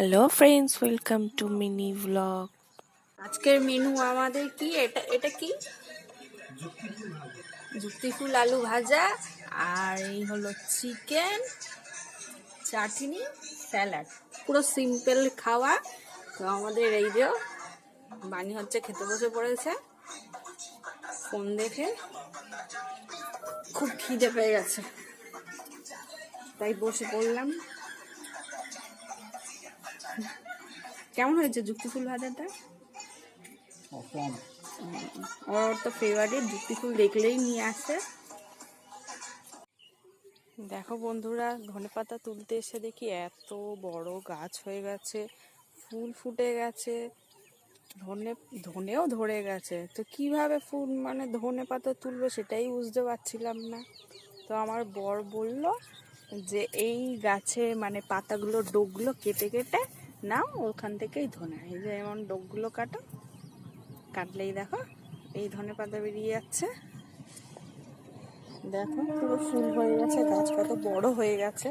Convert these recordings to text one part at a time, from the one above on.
Hello friends, welcome to mini vlog. আজকের menu আমাদের কি? এটা কি? যুক্তি ফুল আলু ভাজা, আর এই হলো চিকেন, চাটনি, স্যালাড। পুরো সিম্পল খাওয়া। তো আমাদের এই যে বানি হচ্ছে খেতে বসে পড়েছে ফোন দেখে। খুব খিদে পেয়ে গেছে, তাই বসে পড়লাম। কেমন হয়েছে যুক্তি ফুল ভাজাটা? ওর তো ফেভারিট, যুক্তি ফুল দেখলেই নিয়ে আসে। দেখো বন্ধুরা, ধনেপাতা তুলতে এসে দেখি এত বড় গাছ হয়ে গেছে, ফুল ফুটে গেছে, ধনেও ধরে গেছে। তো কিভাবে ফুল ধনে পাতা তুলবো সেটাই বুঝতে পারছিলাম না। তো আমার বর বলল যে এই গাছে পাতাগুলো, ডোকগুলো কেটে কেটে নাও, ওখান থেকেই ধনে। এই যে এমন ডোকগুলো কাটলেই দেখো এই ধনে পাতা বেরিয়ে যাচ্ছে। দেখো পুরো ফুল হয়ে গেছে, গাছ কত বড় হয়ে গেছে।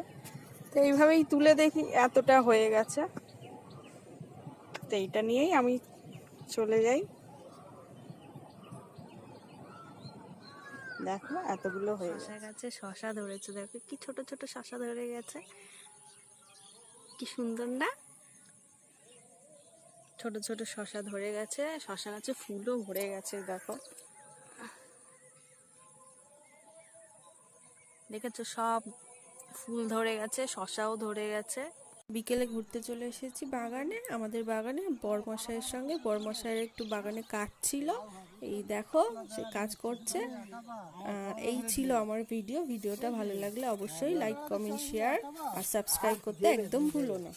তো এইভাবেই তুলে দেখি এতটা হয়ে গেছে। তো এইটা নিয়েই আমি চলে যাই। দেখো এতগুলো হয়ে গেছে। শশা ধরেছে, দেখো কি ছোট ছোট শশা ধরে গেছে, কি সুন্দর না? ছোট ছোট শশা ধরে গেছে, শশা গাছে ফুলও ভরে গেছে। দেখো, দেখেছো সব ফুল ধরে গেছে, শশাও ধরে গেছে। বিকেলে ঘুরতে চলে এসেছি বাগানে, আমাদের বাগানে বরমশাইয়ের সঙ্গে। বরমশাইয়ের একটু বাগানে কাজ ছিল, এই দেখো সে কাজ করছে। এই ছিল আমার ভিডিওটা ভালো লাগলে অবশ্যই লাইক, কমেন্ট, শেয়ার আর সাবস্ক্রাইব করতে একদম ভুলো না।